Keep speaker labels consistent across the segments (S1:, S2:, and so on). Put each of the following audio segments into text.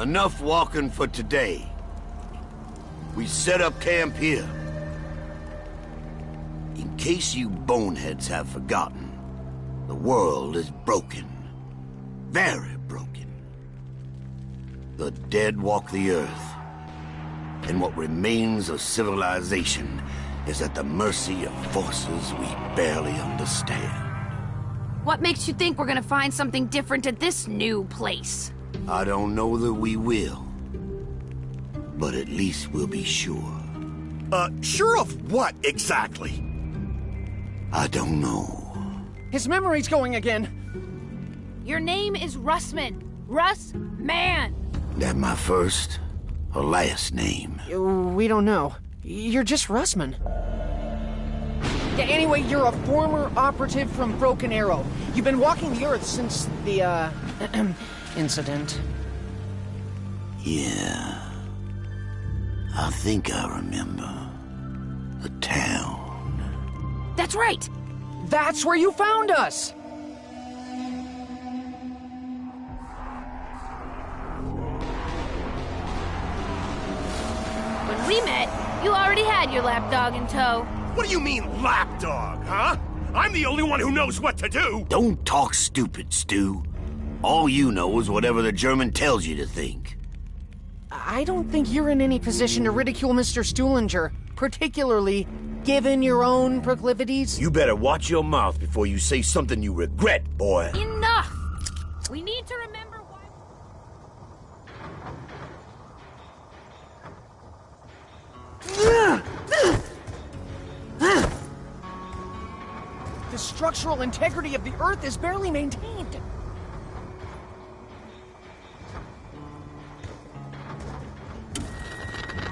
S1: Enough walking for today. We set up camp here. In case you boneheads have forgotten, the world is broken. Very broken. The dead walk the earth, and what remains of civilization is at the mercy of forces we barely understand.
S2: What makes you think we're gonna find something different at this new place?
S1: I don't know that we will, but at least we'll be sure.
S3: Sure of what, exactly?
S1: I don't know.
S4: His memory's going again.
S2: Your name is Russman. Russ Man.
S1: That my first or last name?
S4: We don't know. You're just Russman. Yeah, anyway, you're a former operative from Broken Arrow. You've been walking the Earth since the, incident.
S1: Yeah. I think I remember. The town.
S2: That's right.
S4: That's where you found us!
S2: When we met, you already had your lapdog in tow.
S3: What do you mean, lapdog, huh? I'm the only one who knows what to do!
S1: Don't talk stupid, Stu. All you know is whatever the German tells you to think.
S4: I don't think you're in any position to ridicule Mr. Stuhlinger, particularly given your own proclivities.
S1: You better watch your mouth before you say something you regret, boy.
S2: Enough! We need to remember why...
S4: The structural integrity of the Earth is barely maintained.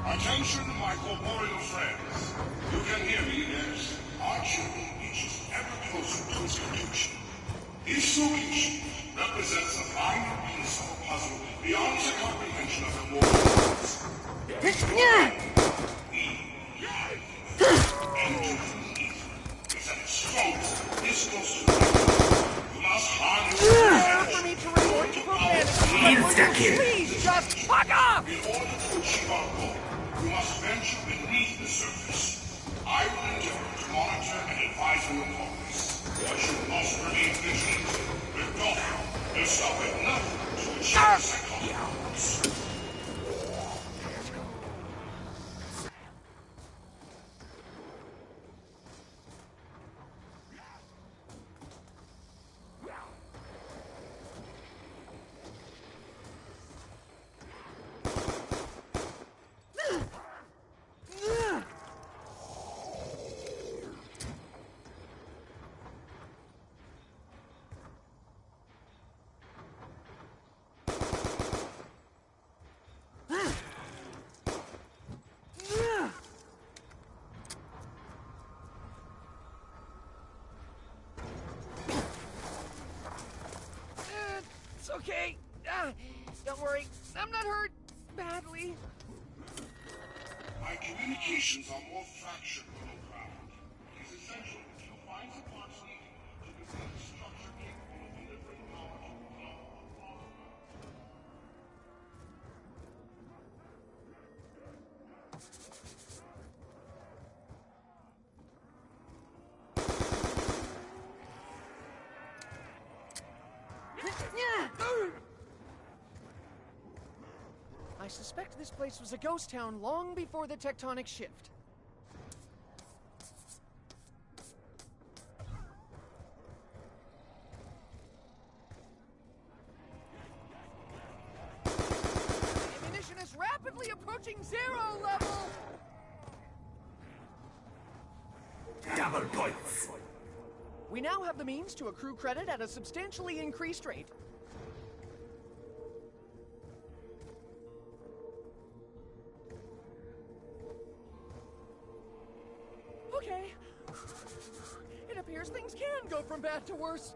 S5: Attention, my corporeal friends. You can hear me, yes? Our journey reaches ever closer to its conclusion. Each solution represents a minor piece of a puzzle beyond the comprehension of the mortals. We live into the ether. Is that it's stronger, this close to the you must harness
S4: For me to resort to profanity, please just fuck off!
S5: in order to achieve our goal. You must venture beneath the surface. I will endeavor to monitor and advise on your progress. But you must remain vigilant. With Dolphin, there shall be nothing to achieve the psychology.
S4: It's okay. Don't worry. I'm not hurt badly.
S5: My communications are more fractured below ground. It is essential that you find the parts needed to complete a structure capable of delivering power to the flow of plasma.
S4: I suspect this place was a ghost town long before the tectonic shift. Ammunition is rapidly approaching zero level!
S3: Double points!
S4: We now have the means to accrue credit at a substantially increased rate. Okay. It appears things can go from bad to worse.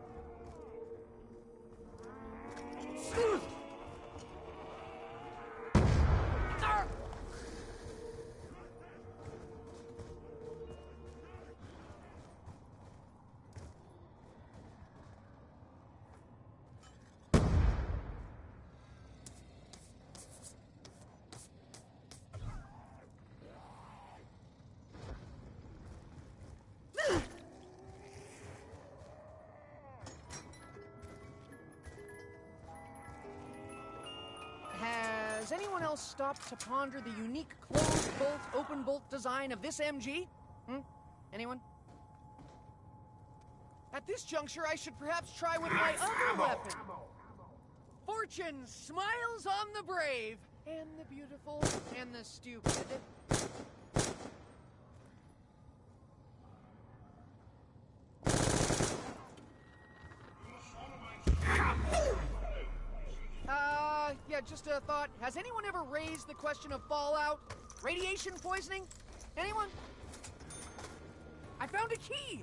S4: has anyone else stopped to ponder the unique closed bolt, open bolt design of this MG? Anyone? At this juncture, I should perhaps try with my other weapon. Fortune smiles on the brave, and the beautiful, and the stupid. Yeah, just a thought. Has anyone ever raised the question of fallout? Radiation poisoning? Anyone? I found a key!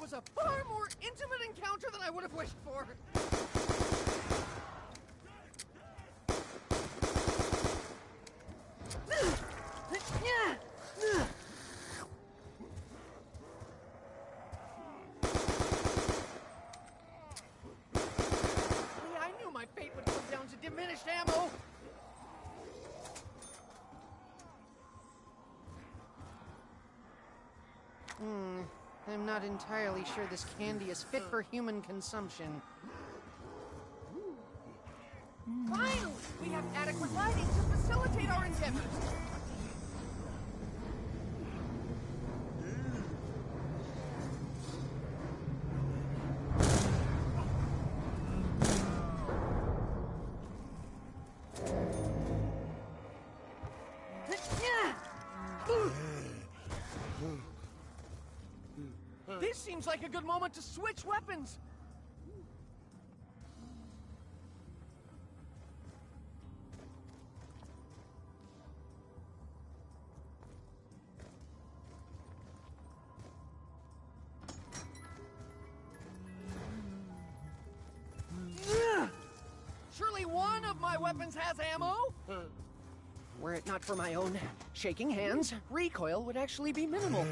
S4: Was a far more intimate encounter than I would have wished for. I knew my fate would come down to diminished ammo. I'm not entirely sure this candy is fit for human consumption. Finally! We have adequate lighting to facilitate our endeavors! This seems like a good moment to switch weapons! Surely one of my weapons has ammo? Were it not for my own shaking hands, recoil would actually be minimal.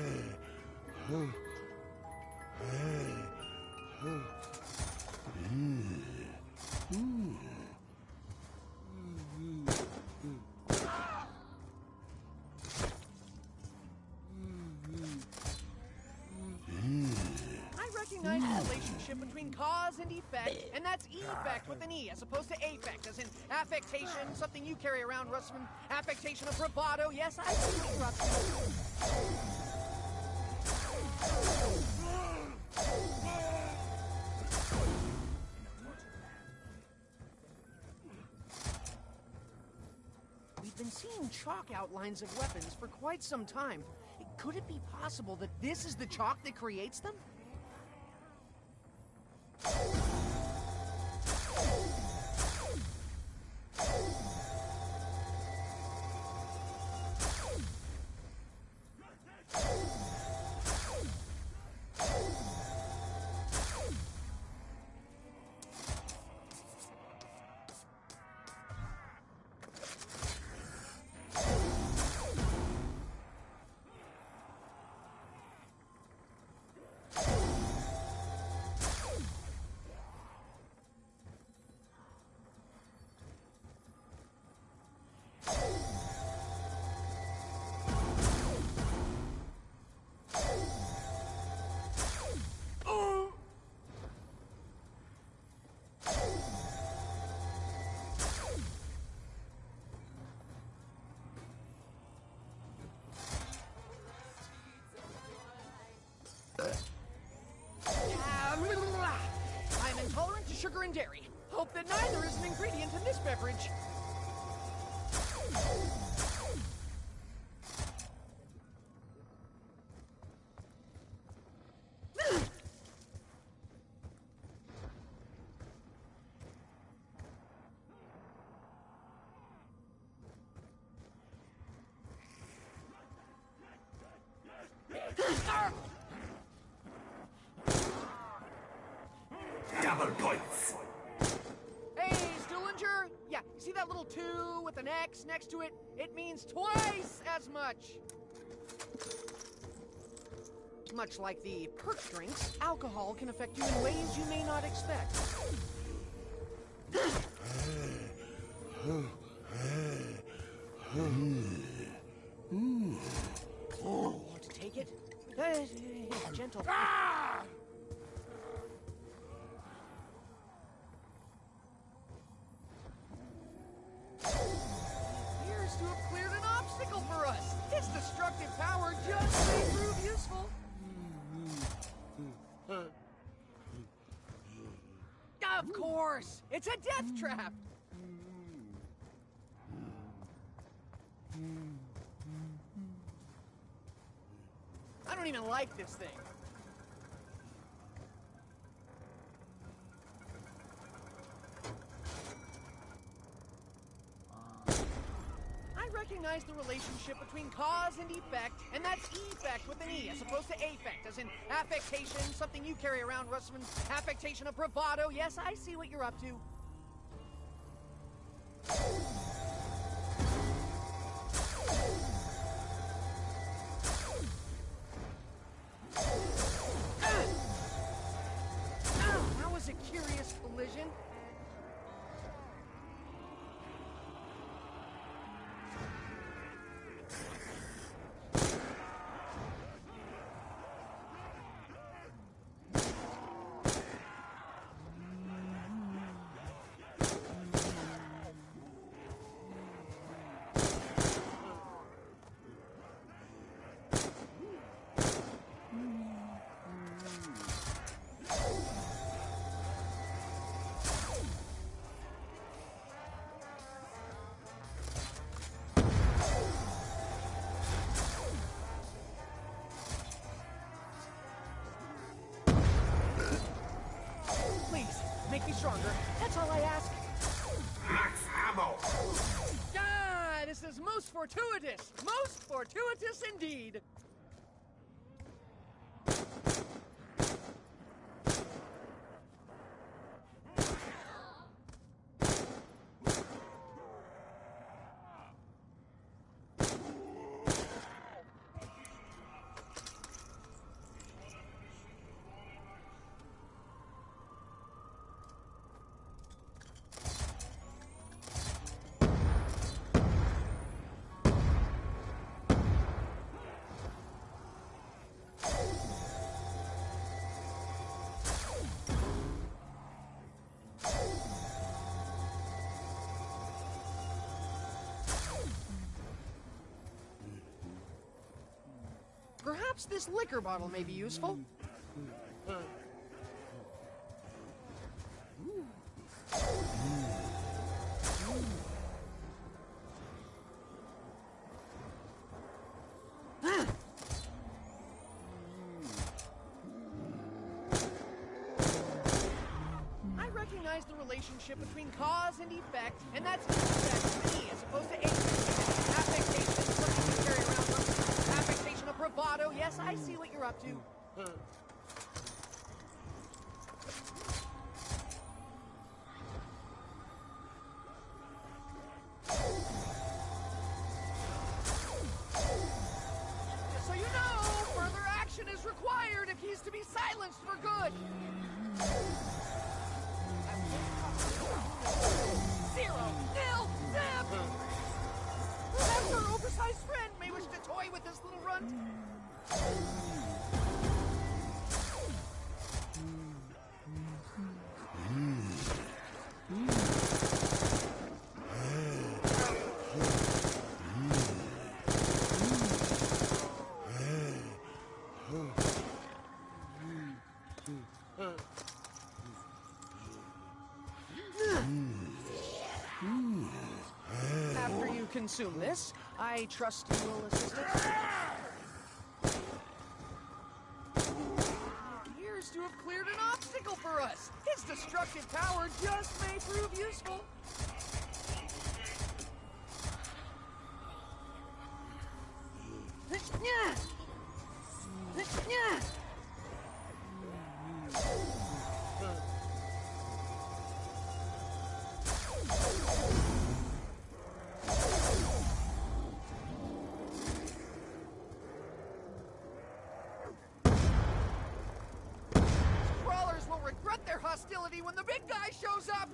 S4: I recognize the relationship between cause and effect, and that's effect with an E as opposed to affect, as in affectation, something you carry around, Russman. Affectation of bravado, yes, I can interrupt you. We've been seeing chalk outlines of weapons for quite some time. Could it be possible that this is the chalk that creates them? I'm intolerant to sugar and dairy. Hope that neither is an ingredient in this beverage.
S1: Double points!
S4: little 2 with an X next to it, it means twice as much. Much like the perk drinks, alcohol can affect you in ways you may not expect. Want to take it? Gentle.
S3: Ah!
S4: Appears to have cleared an obstacle for us. Its destructive power just may prove useful. Of course! It's a death trap! I don't even like this thing. I recognize the relationship between cause and effect, and that's effect with an E as opposed to affect, as in affectation, something you carry around, Russman. Affectation of bravado. Yes, I see what you're up to. That was a curious collision. Make me stronger. That's all I ask.
S3: Max ammo!
S4: Ah, this is most fortuitous. Most fortuitous indeed. Perhaps this liquor bottle may be useful. I recognize the relationship between cause and effect, and that's effect with E as opposed to affectation, something you carry around. Affectation of bravado. Yes, I see what you're up to. Just so you know, further action is required if he's to be silenced for good. 0, 0, zip! Perhaps our oversized friend may wish to toy with this little runt. After you consume this, I trust you will assist us. He appears to have cleared an obstacle for us. His destructive power just may prove useful. when the big guy shows up!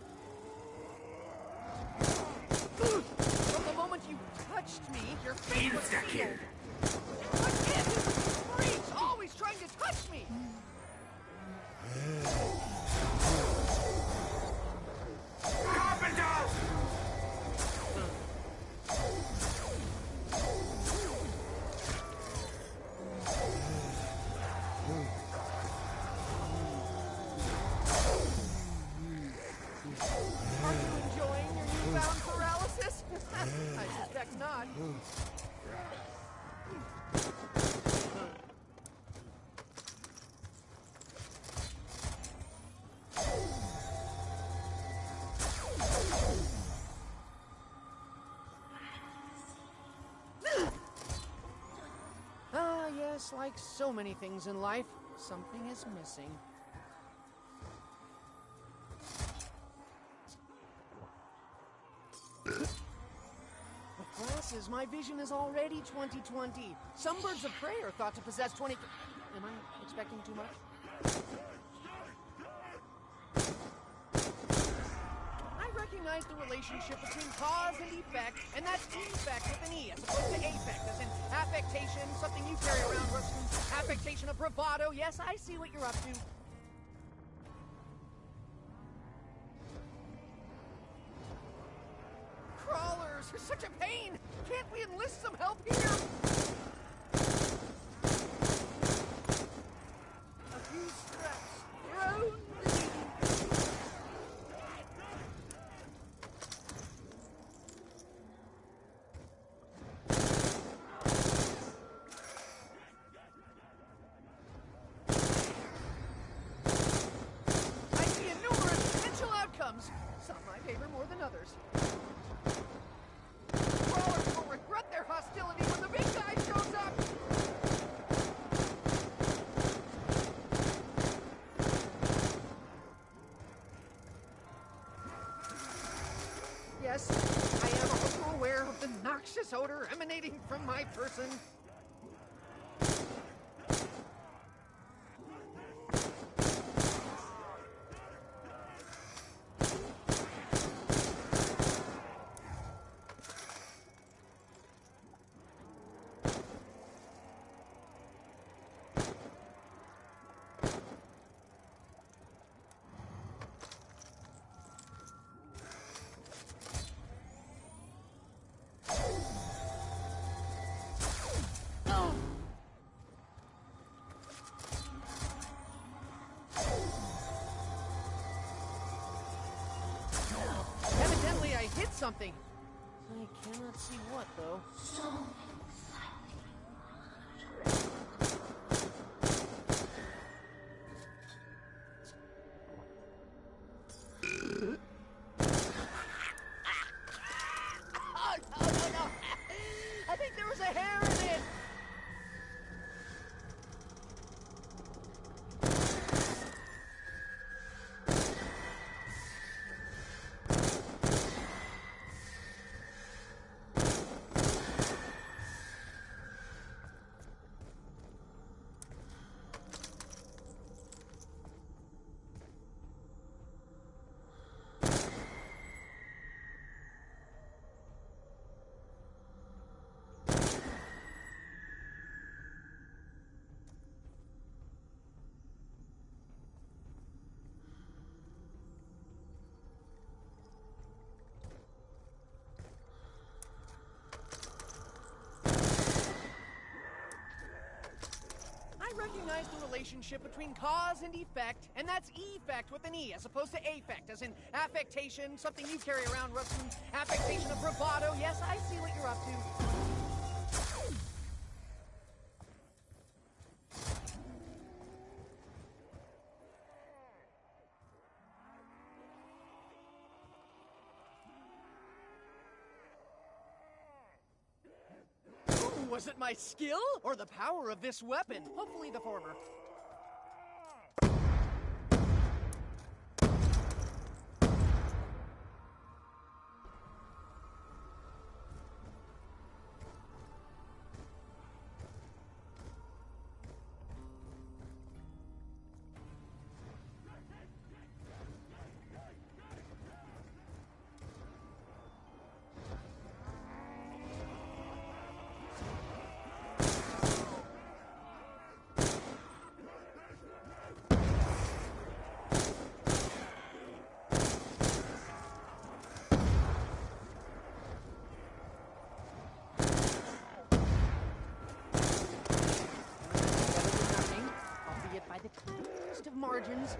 S4: From the moment you touched me, your face was sealed. What is this freak? Always trying to touch me! Are you enjoying your newfound paralysis? I suspect not. Ah, yes, like so many things in life, something is missing. With glasses, my vision is already 20/20. Some birds of prey are thought to possess 20... Am I expecting too much? I recognize the relationship between cause and effect, and that's effect with an E as opposed to affect, as in affectation, something you carry around, Rustin. Affectation of bravado. Yes, I see what you're up to. Crawlers are such a pain! Can't we enlist some help here? A few steps. Road. I see numerous potential outcomes. Some I favor more than others. Crawlers will regret their hostility when the big guy shows up! Yes, I am also aware of the noxious odor emanating from my person. Evidently, I hit something. I cannot see what, though. Oh, no. I think there was a hair in it. I recognize the relationship between cause and effect, and that's effect with an E as opposed to affect, as in affectation, something you carry around, Rustin. Affectation of bravado. Yes, I see what you're up to. Was it my skill or the power of this weapon? Hopefully the former. origins.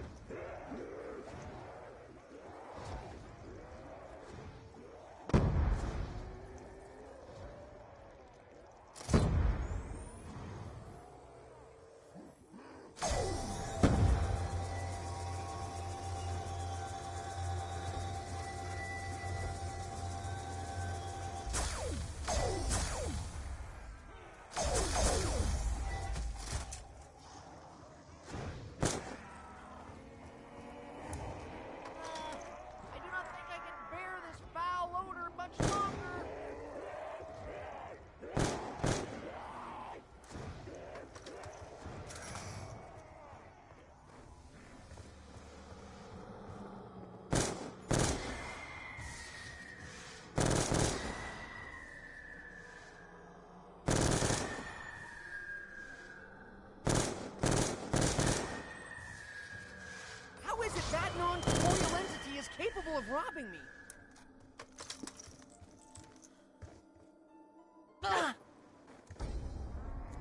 S4: I do not think I can bear this foul odor much longer. How is it that non-corporeal entity is capable of robbing me? Ugh!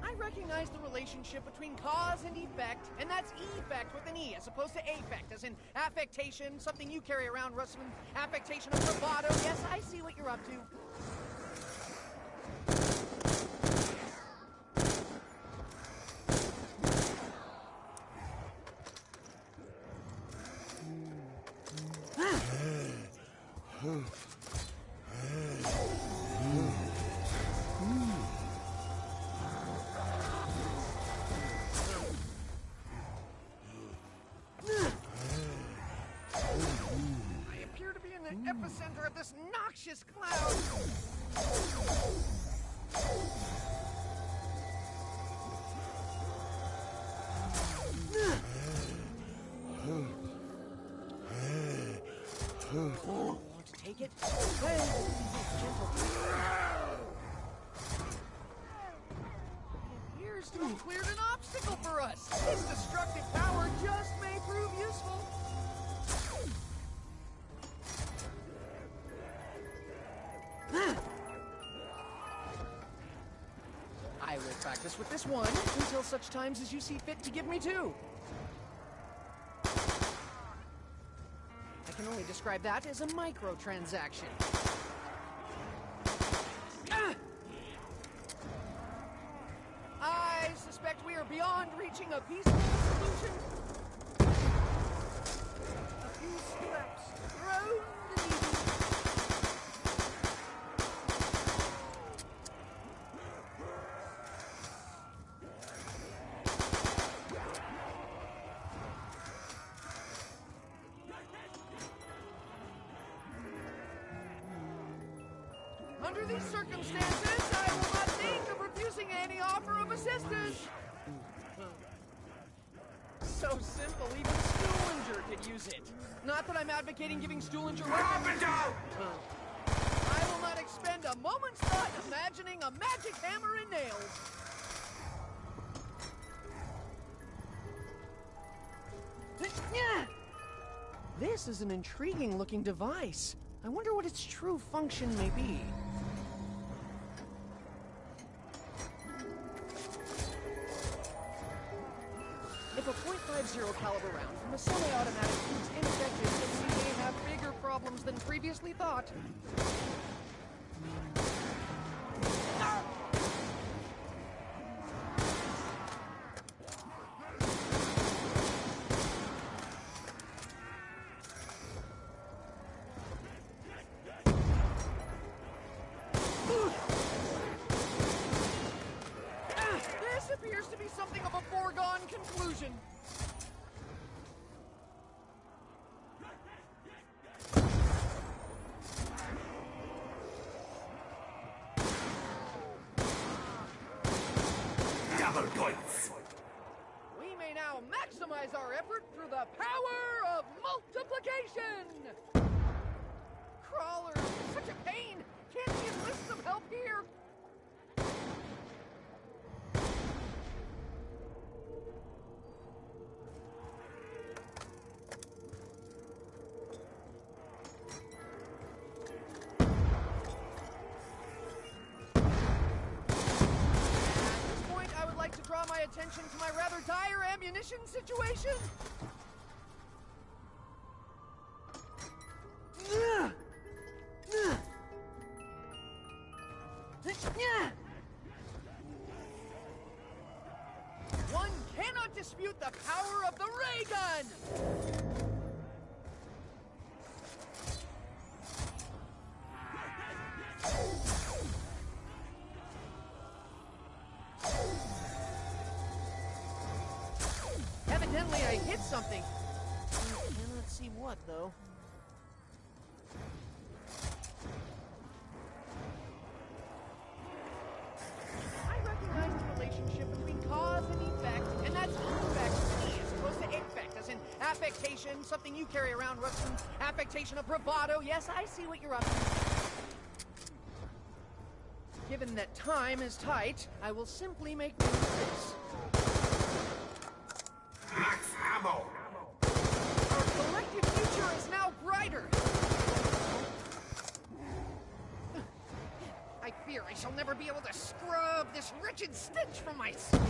S4: I recognize the relationship between cause and effect, and that's effect with an E as opposed to affect, as in affectation, something you carry around, Russman. Affectation of bravado. Yes, I see what you're up to. I appear to be in the epicenter of this noxious cloud. Want to take it? Gentle. It appears to have cleared an obstacle for us. Its destructive power just may prove useful. I will practice with this one until such times as you see fit to give me two. I can only describe that as a microtransaction. I suspect we are beyond reaching a peaceful solution. A few scraps thrown to the Under these circumstances, I will not think of refusing any offer of assistance. So simple, even Stuhlinger could use it. Not that I'm advocating giving Stuhlinger weapons. I will not expend a moment's thought imagining a magic hammer and nails. This is an intriguing-looking device. I wonder what its true function may be. If a .50 caliber round from a semi-automatic proves ineffective, then we may have bigger problems than previously thought. This appears to be something of a foregone conclusion.
S3: Double points!
S4: We may now maximize our effort through the power of multiplication! Crawlers, such a pain! Can't we enlist some help here? At this point, I would like to draw my attention to my rather dire ammunition situation. One cannot dispute the power of the ray gun! Evidently I hit something. Cannot see what, though. I recognize the relationship between cause and effect, and that's effect to me as opposed to effect, as in affectation, something you carry around, Rustin. Affectation of bravado. Yes, I see what you're up to. Given that time is tight, I will simply make do with this.
S5: Max ammo!
S4: Our collective future is now brighter! I fear I shall never be able to scrub this wretched stench from my skin.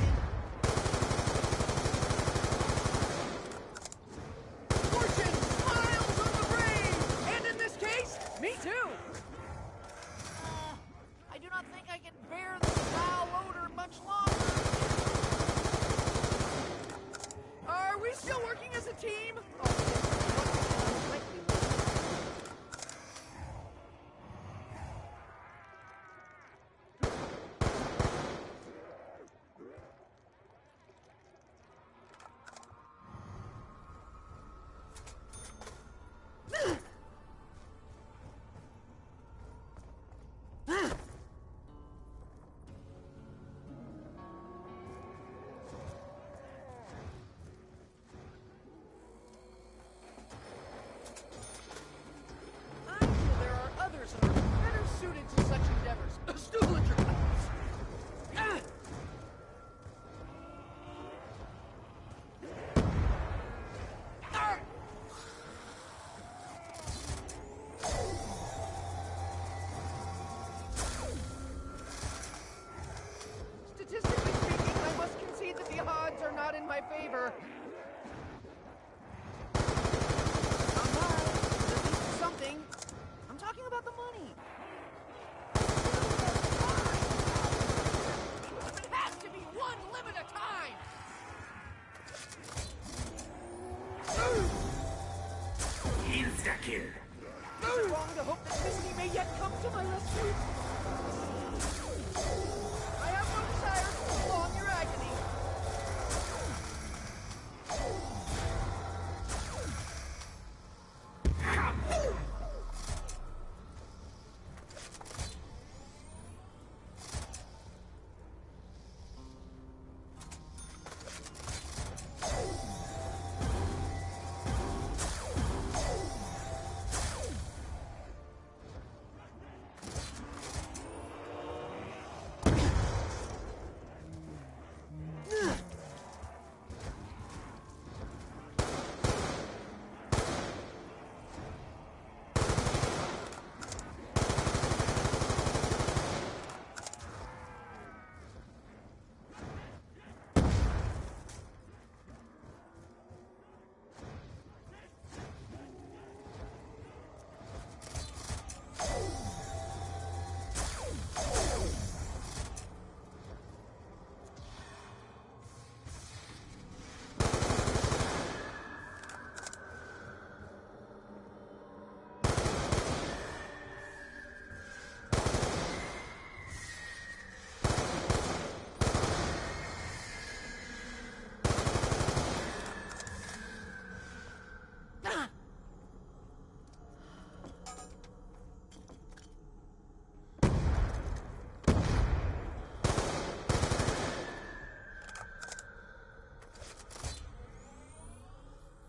S4: Fortune smiles on the brave! And in this case, me too! I do not think I can bear this foul odor much longer. Are we still working as a team? Better suited to such endeavors. Stoolager! Statistically speaking, I must concede that the odds are not in my favor. Somehow, at least something. I'm talking about the money. It has to be one limit at a time!
S5: Insta-kill!
S4: Is it wrong to hope that Misty may yet come to my rescue? I have no desire to prolong your agony.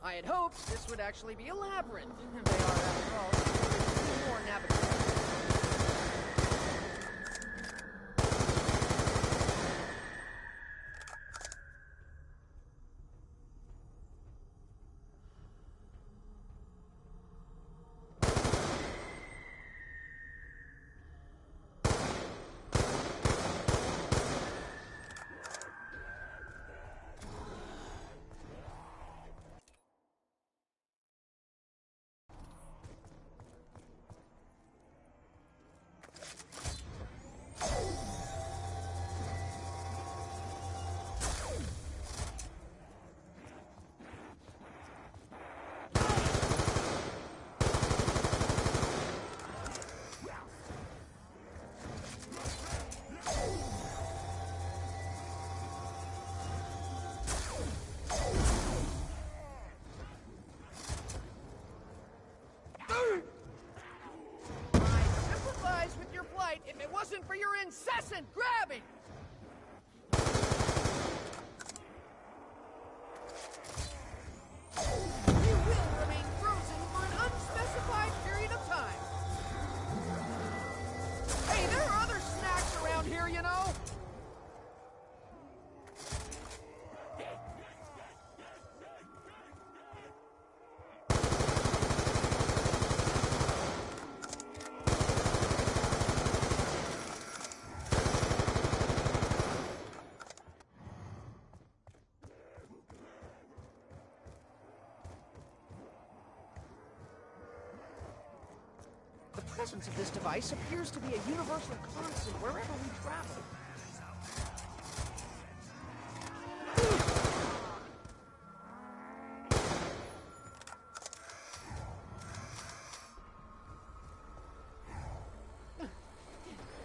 S4: I had hoped this would actually be a labyrinth. They are, after all, more navigable. your incessant grabbing! You will remain frozen for an unspecified period of time. Hey, there are other snacks around here, you know? The presence of this device appears to be a universal constant wherever we travel.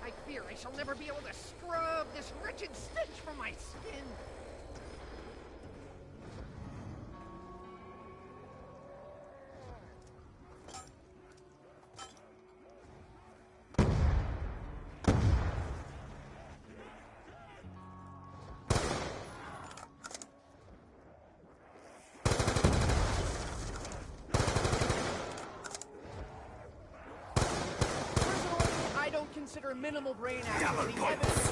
S4: I fear I shall never be able to scrub this wretched stench from my skin. I don't consider minimal brain activity evidence.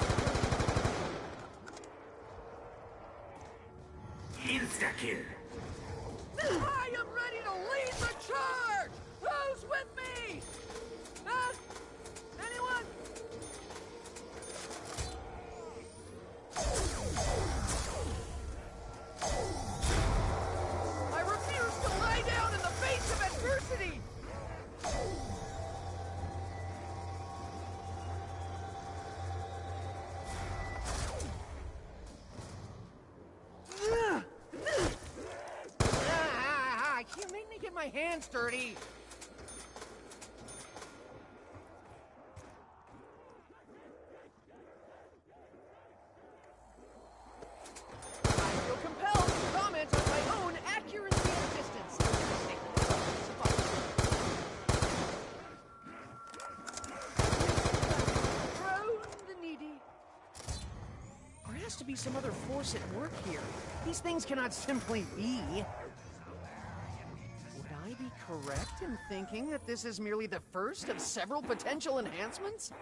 S1: Insta-kill!
S4: I am ready to lead the charge! Who's with me? Huh? Anyone? I refuse to lie down in the face of adversity! You made me get my hands dirty. I feel compelled to comment on my own accuracy and distance. Prone the needy. There has to be some other force at work here. These things cannot simply be. Would I be correct in thinking that this is merely the first of several potential enhancements?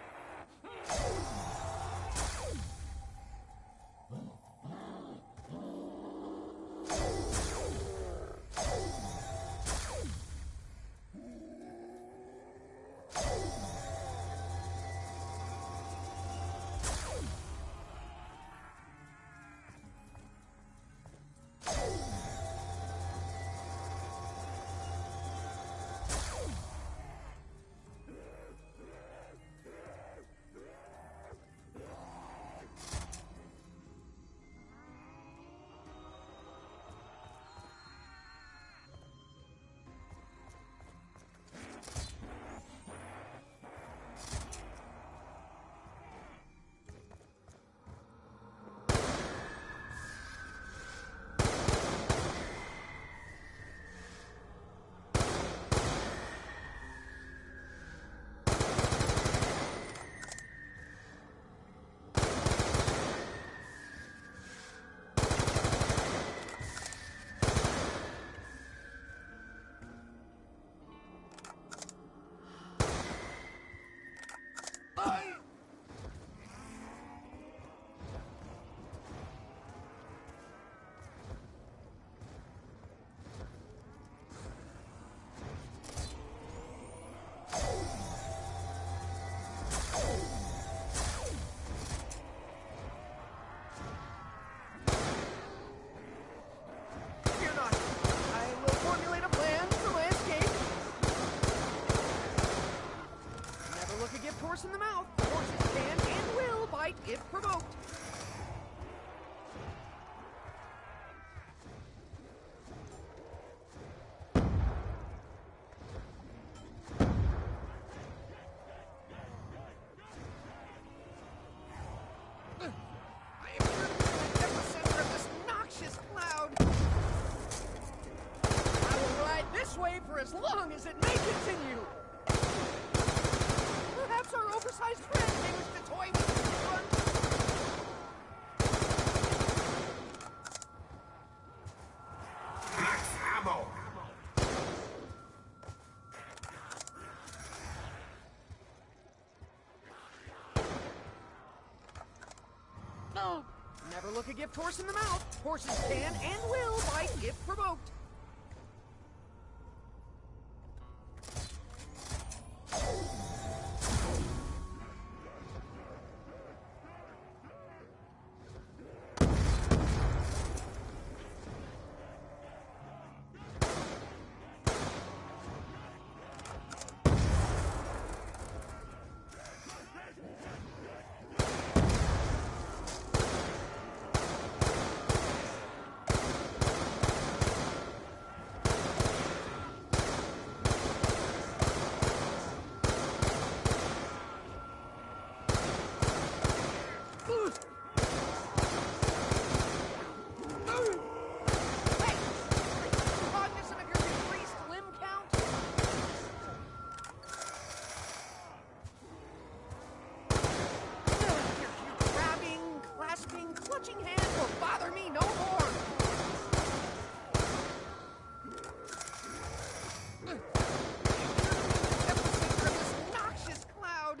S4: Horse in the mouth. Horses can and will bite if provoked. I am in the epicenter of this noxious cloud. I will ride this way for as long as it may continue. Perhaps our oversized friend they wish to toy with for fun.
S3: Max ammo!
S4: No. Never look a gift horse in the mouth. Horses can and will bite if provoked. Clutching hands will bother me no more! Epicenter of this noxious cloud!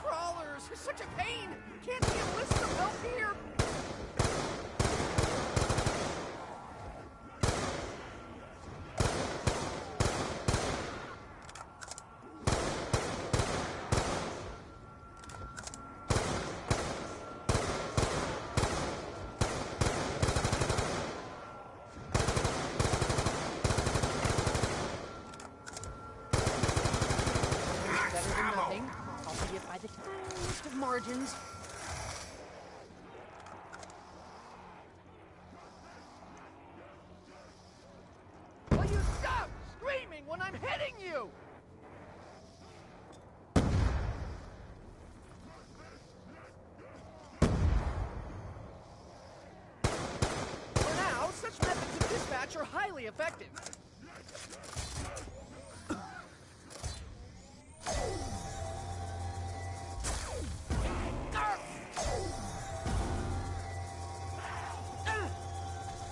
S4: Crawlers are such a pain! Can't see a list of help here! Better than nothing, albeit by the tiniest of margins. Will you stop screaming when I'm hitting you? For now, such methods of dispatch are highly effective.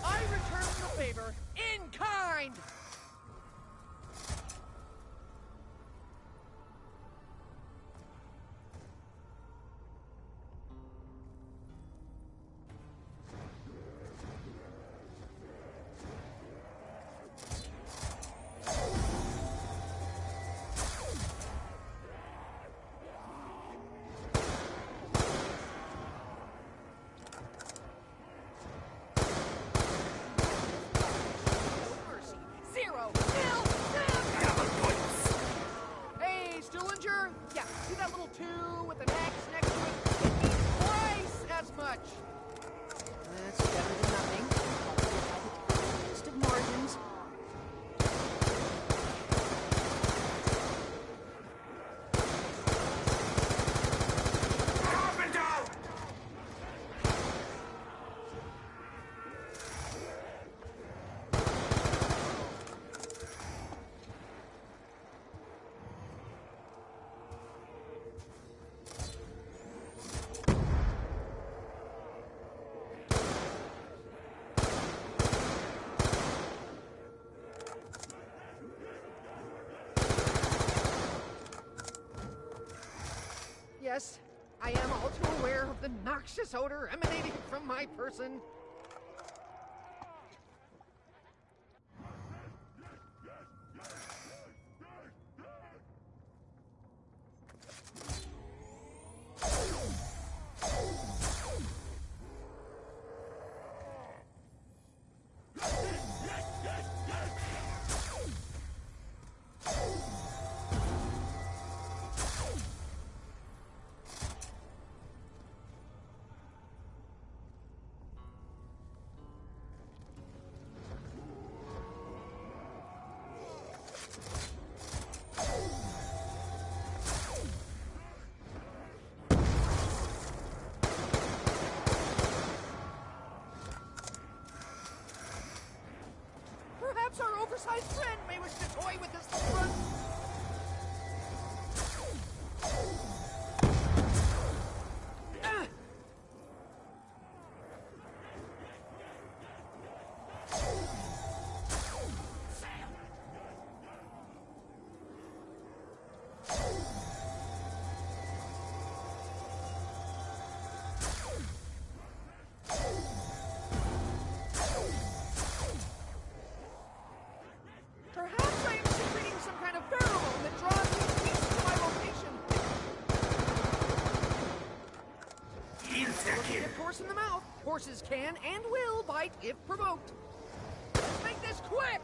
S4: I return the favor in kind! Zero! Nil! Hey, Stuhlinger! Yeah, see that little 2 with an X next to it? It means twice as much! That's better than nothing. By the tiniest of margins. Yes, I am all too aware of the noxious odor emanating from my person. horses can and will bite if provoked. Let's make this quick!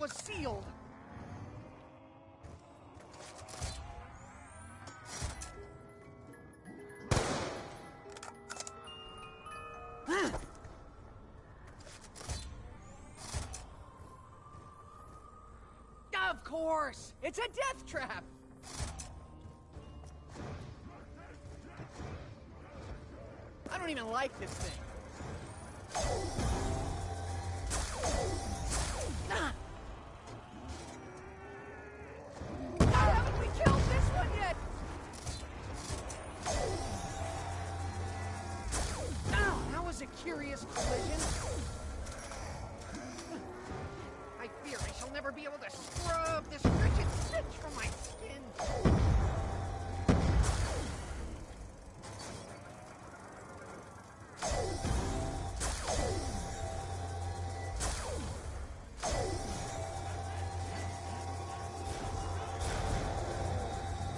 S4: Sealed. Of course! It's a death trap! I don't even like this thing. A curious collision. I fear I shall never be able to scrub this wretched stench from my skin.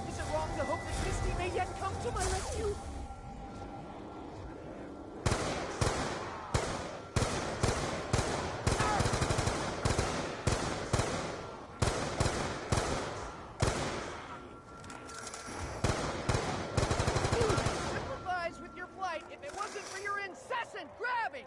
S4: Is it wrong to hope that Misty may yet come to my rescue? If it wasn't for your incessant grabbing!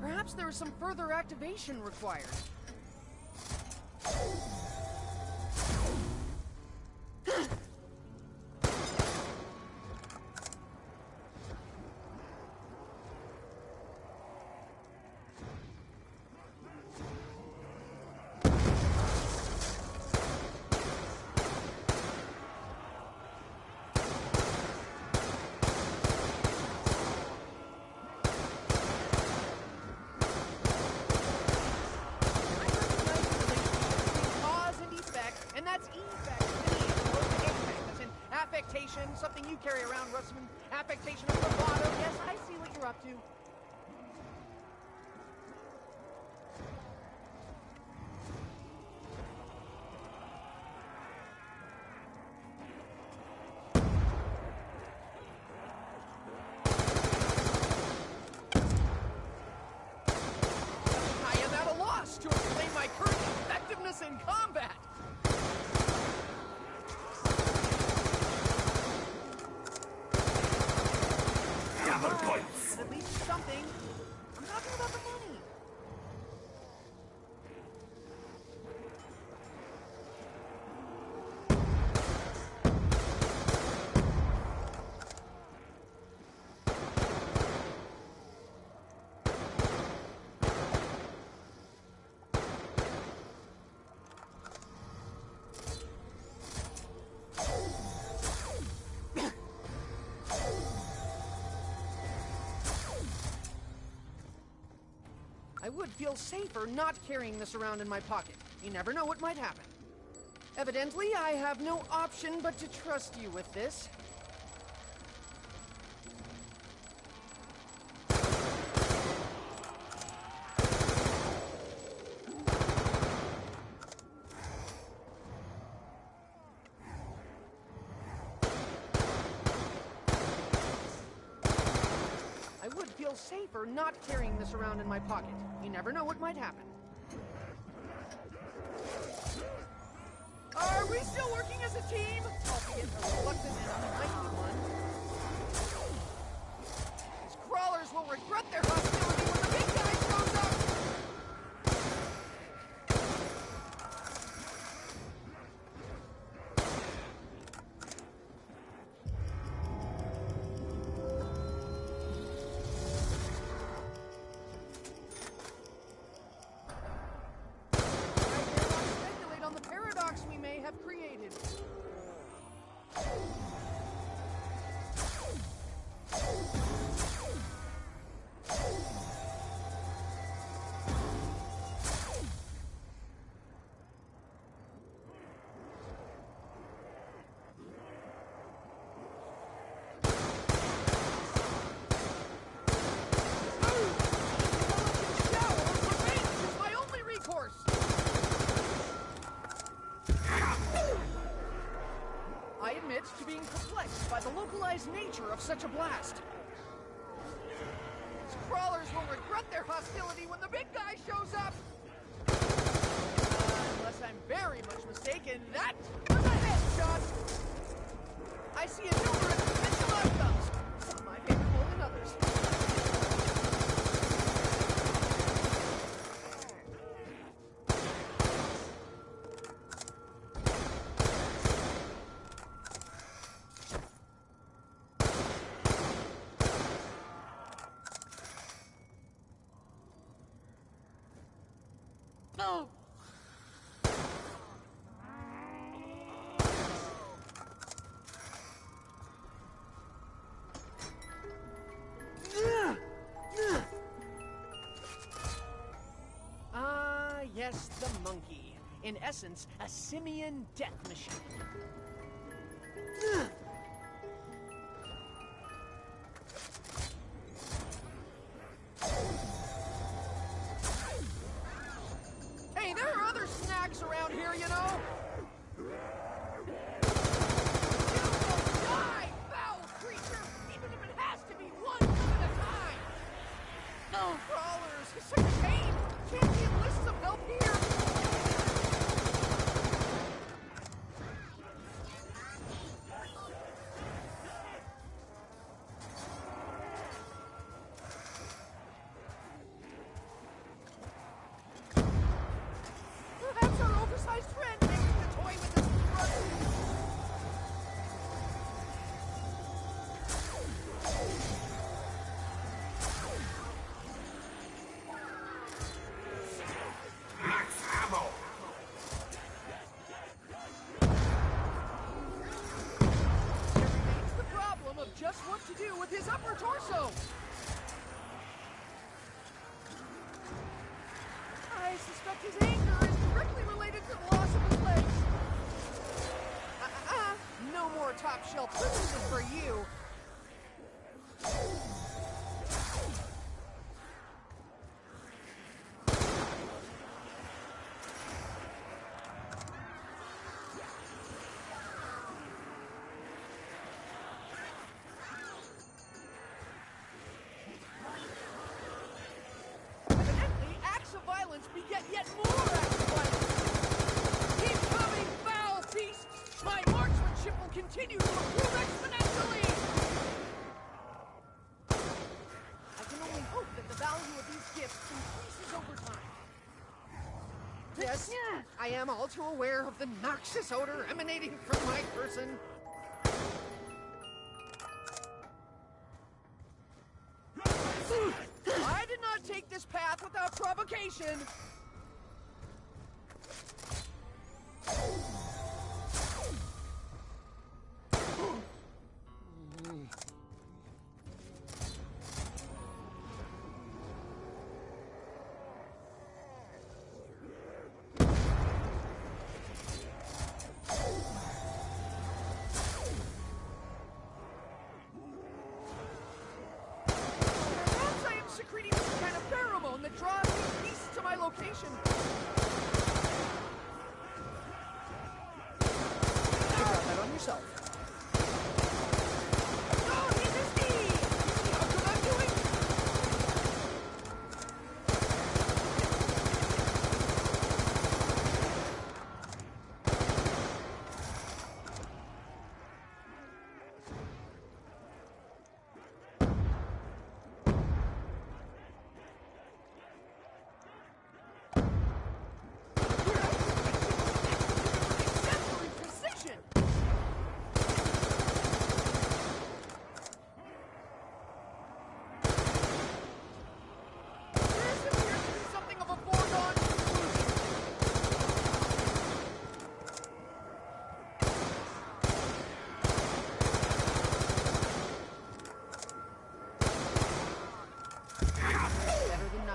S4: Perhaps there is some further activation required. Affectation, something you carry around, Russman. Affectation of bravado. Yes, I see what you're up to. I am at a loss to explain my current effectiveness in combat.
S3: Points.
S4: At least something. I'm talking about the money. I would feel safer not carrying this around in my pocket. You never know what might happen. Evidently, I have no option but to trust you with this. feel safer not carrying this around in my pocket. You never know what might happen. Are we still working as a team? Albeit a reluctant and unlikely one. These crawlers will regret their hostility when the big guy shows up! Have created. I admit to being perplexed by the localized nature of such a blast. These crawlers will regret their hostility when the big guy shows up! Unless I'm very much mistaken, that was a headshot! I see a numerous potential outcomes. Some of my favorite more than others.
S2: No!
S4: Yes, the monkey. In essence, a simian death machine. Hey, there are other snacks around here, you know? You will die, foul creature, even if it has to be one at a time! No, crawlers, it's a shame! Can't we enlist some help here? Perhaps our oversized friend making the toy with his brother.
S5: Max ammo!
S4: There remains the problem of just what to do with his upper torso. I suspect his anger is directly related to the loss of his legs. No more top shelf privileges for you. Evidently, acts of violence beget yet more acts of violence. Keep coming, foul beast! My marksmanship will continue to improve exponentially! I can only hope that the value of these gifts increases over time. Yes, I am all too aware of the noxious odor emanating from my person. I did not take this path without provocation. Perhaps I am secreting some kind of pheromone that draws these beasts to my location. You brought that on yourself. Oh, he just me! You see how good I'm doing?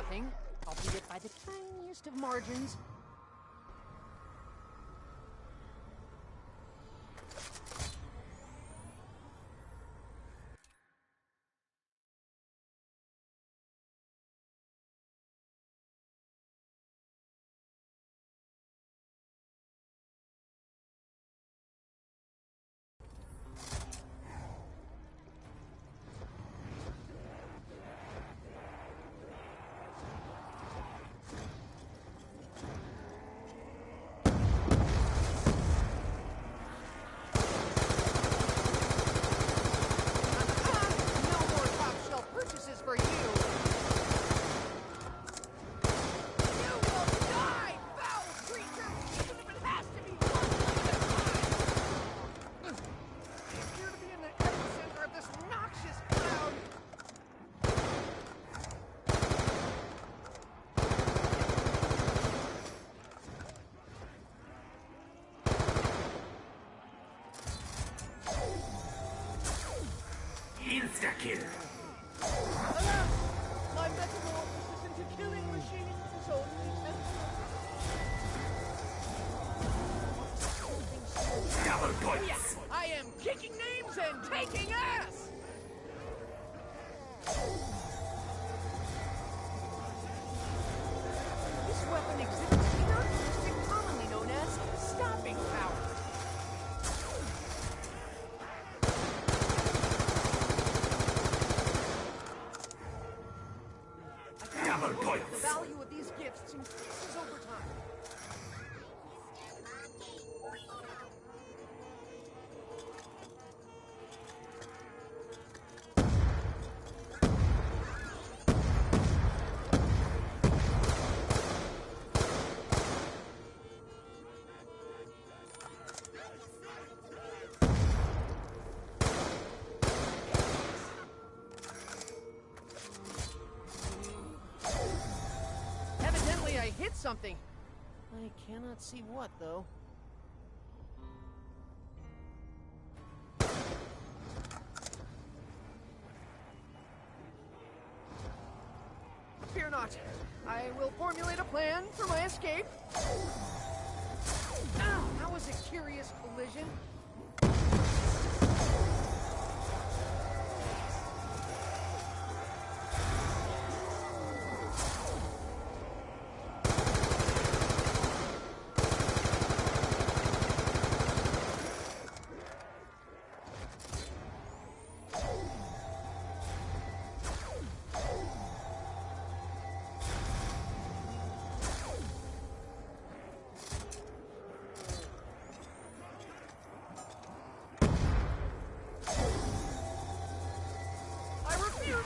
S4: everything, albeit by the tiniest of margins. For you. You will die, foul creature, even if it has to be one at a time. I appear to be in the epicenter of this noxious cloud.
S6: Insta-kill!
S4: Alas, my metamorphosis into killing machine is only temporary.
S6: Double points!
S4: Yes, I am kicking names and taking ass! This weapon exhibits a characteristic commonly known as stopping power.
S6: Double
S4: The
S6: points!
S4: value of these gifts increases over time. Evidently, I hit something. I cannot see what, though. Fear not. I will formulate a plan for my escape. Ow, that was a curious collision.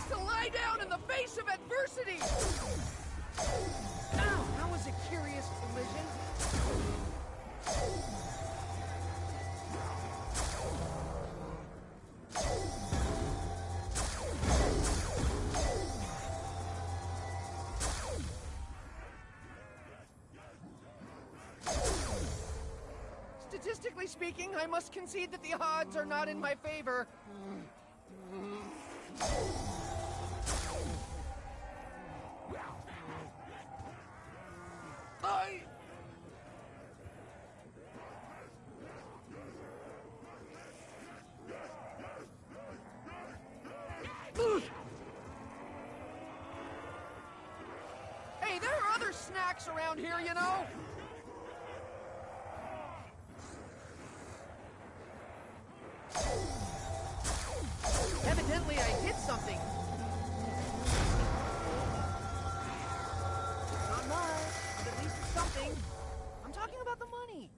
S4: To lie down in the face of adversity! Ow, that was a curious collision. Statistically speaking, I must concede that the odds are not in my favor. Hey, there are other snacks around here, you know? Evidently, I hit something. Not much, but at least it's something. I'm talking about the money.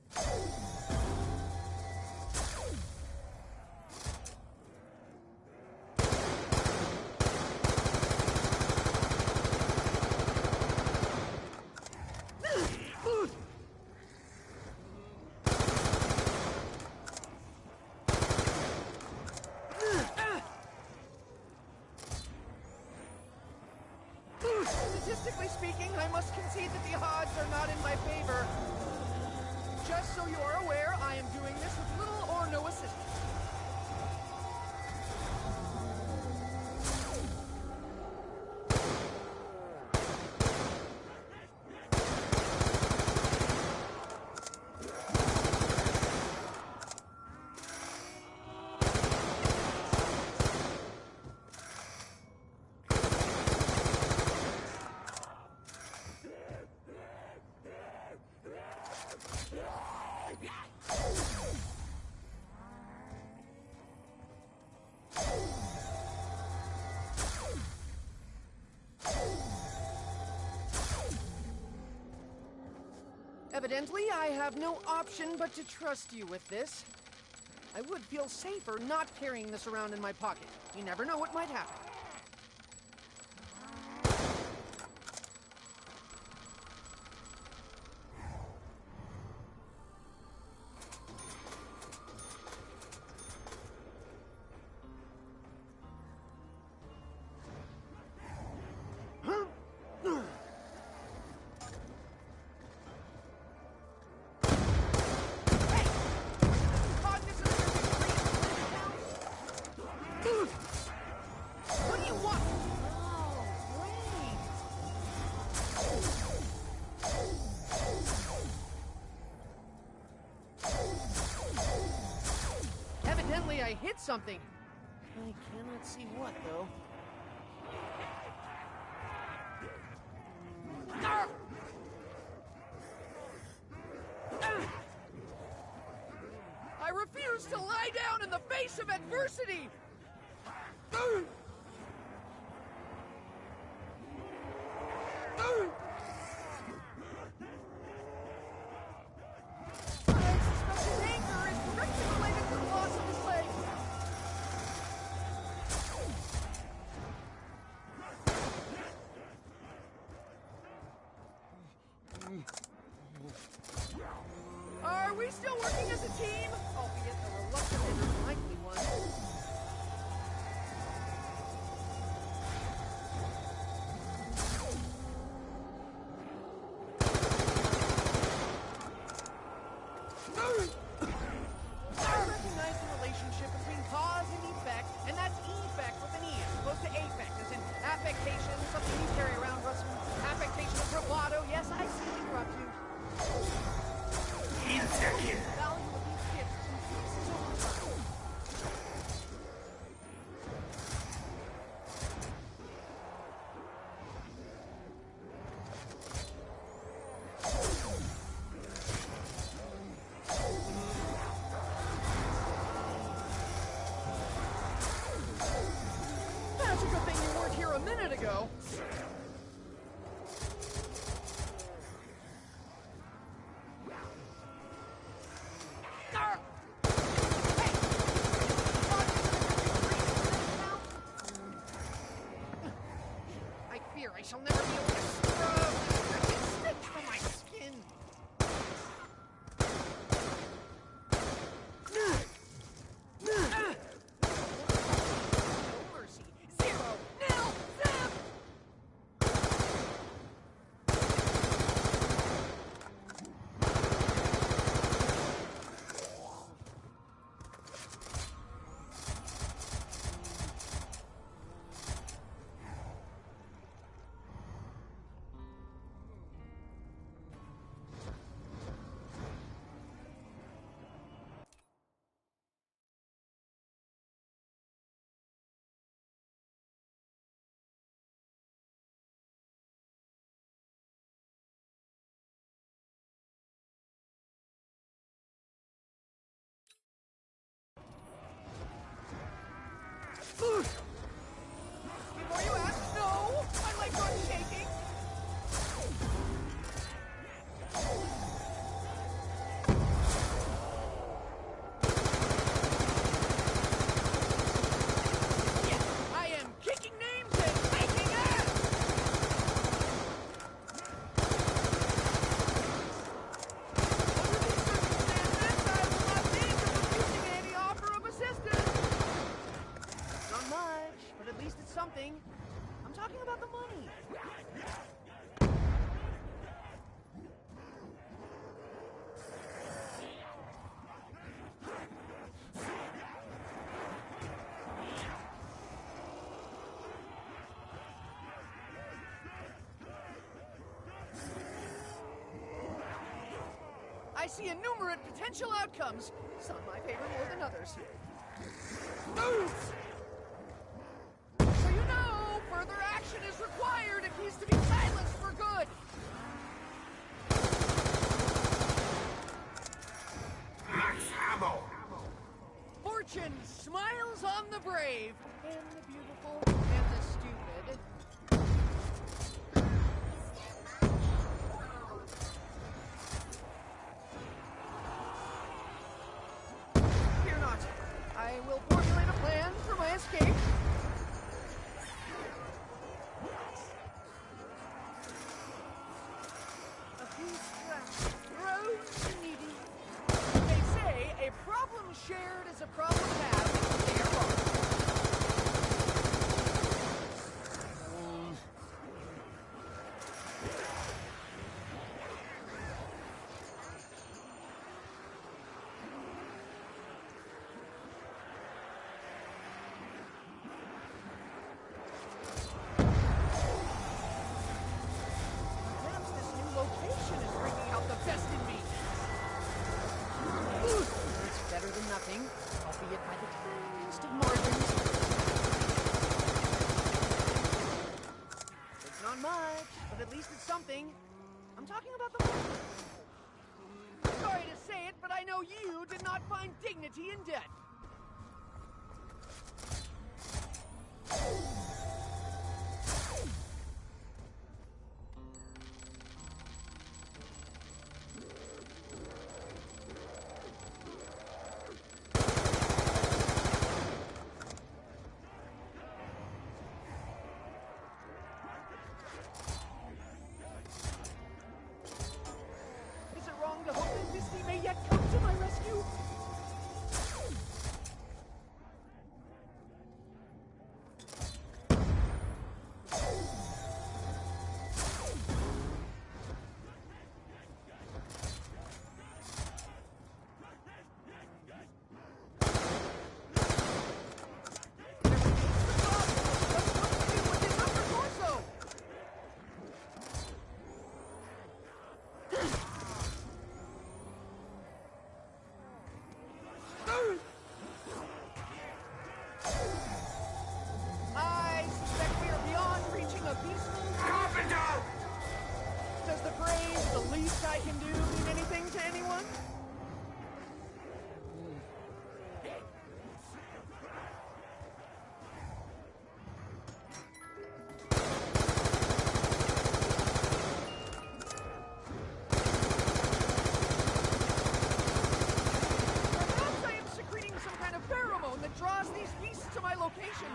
S4: Statistically speaking, I must concede that the odds are not in my favor. Just so you are aware, I am doing this with little or no assistance. Evidently, I have no option but to trust you with this. I would feel safer not carrying this around in my pocket. You never know what might happen. What do you want? Oh, great. Evidently, I hit something. I cannot see what, though. I refuse to lie down in the face of adversity! I suspect his anger is directly related to the loss of his leg. Are we still working as a team? Albeit a reluctant and unlikely one. I recognize the relationship between cause and effect, and that's effect with an E as opposed to affect, as in affectation, something you carry around, Russell. Affectation of bravado, yes, I see what you're up to.
S6: Insecure.
S4: Value of these gifts increases over time. That's a good thing you weren't here a minute ago. I fear I shall never be able to scrub this stitch from my skin. No mercy. Zero. Nil. Zip. Before you ask, no! My legs aren't shaking! Yes, I am kicking names and making ass! Under these circumstances, I will not think of refusing any offer of assistance! Not much, but at least it's something. I'm talking about the money. I see innumerate potential outcomes. Some I favor more than others. So you know, further action is required if he's to be silenced for good.
S6: Max ammo.
S4: Fortune smiles on the brave, and the beautiful, and the stupid. I escaped. A few scraps grows needy. They say a problem shared is a problem halved. They are wrong. Perhaps this new location is bringing out the best in me. It's better than nothing, albeit by the tiniest of margins. It's not much, but at least it's something. I'm talking about the money. Sorry to say it, but I know you did not find dignity in debt. Is it wrong to hope that Misty may yet come to my rescue? I suspect we are beyond reaching a peaceful...
S6: Carpenter!
S4: Does the phrase, the least I can do, mean anything to anyone? Perhaps I am secreting some kind of pheromone that draws these beasts to my location.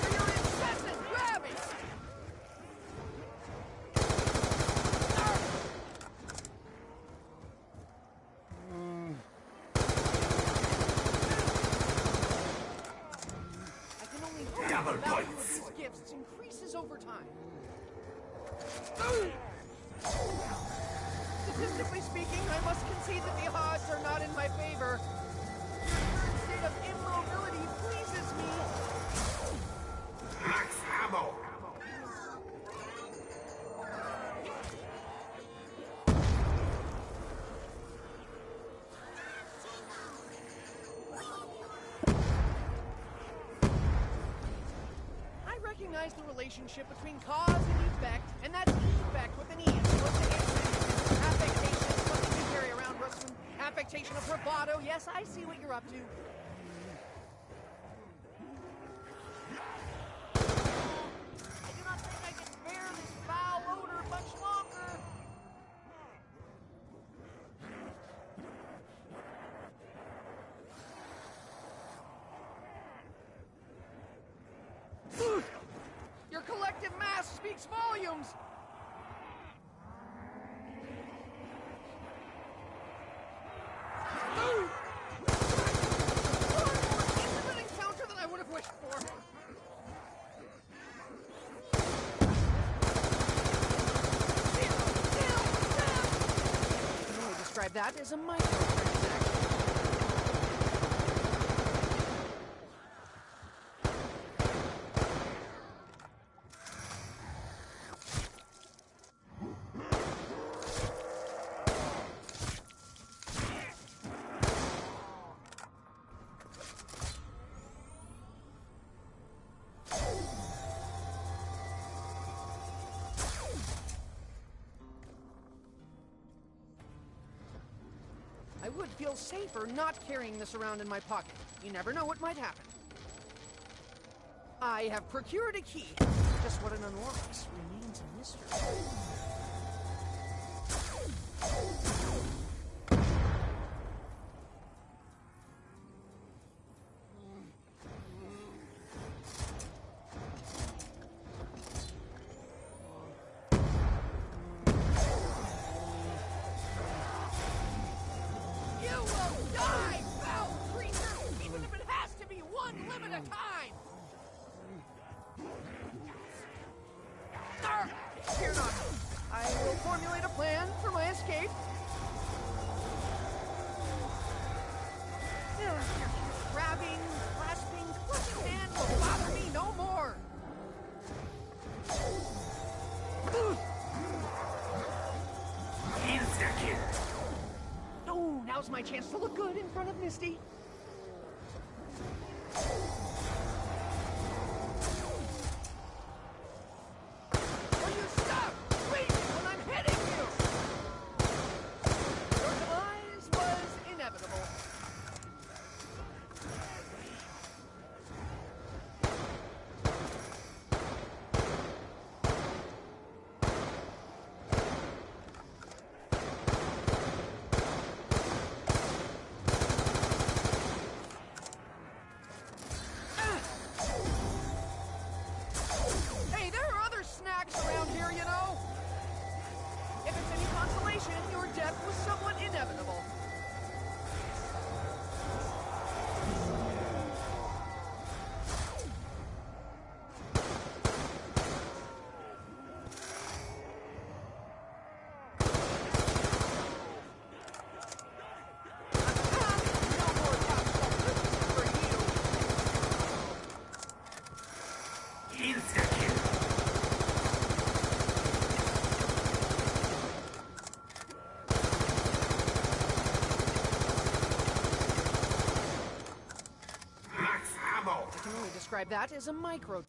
S4: For your incessant grabbing! I can only hope
S6: Double
S4: the value of
S6: points.
S4: these gifts increases over time. Statistically speaking, I must concede that the odds are not in my favor. Your current state of immobility pleases me.
S6: Max ammo!
S4: I recognize the relationship between cause and effect, and that's effect with an E as opposed to X. Affectation is something you carry around, Russman. Affectation of bravado. Yes, I see what you're up to. I do not think I can bear this foul odor much longer. Your collective mass speaks volumes! It's an encounter that I would have wished for. I can only describe that as a microtransaction. would feel safer not carrying this around in my pocket. You never know what might happen. I have procured a key. Just what it unlocks remains a mystery.
S7: You will die, foul creature, even if it has to be one limb at a time!
S4: Fear not. I will formulate a plan for my escape. Your grabbing, grasping, clutching hand will bother me no more.
S6: Insta-kill.
S4: Oh, now's my chance to look good in front of Misty.
S7: Will you stop screaming when I'm hitting you?
S4: Your demise was inevitable. Hey, there are other snacks around here, you know. If it's any consolation, your death was somewhat inevitable. No more top shelf for you.
S6: Insta-kill. Max ammo.
S4: I can only describe that as a micro.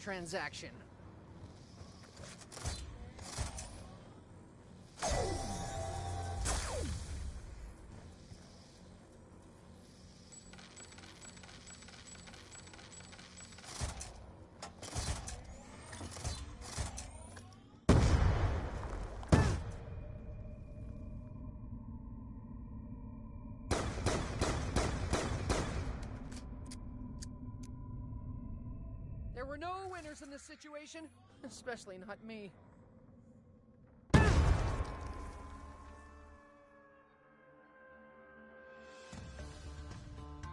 S4: Transaction. There were no winners in this situation, especially not me.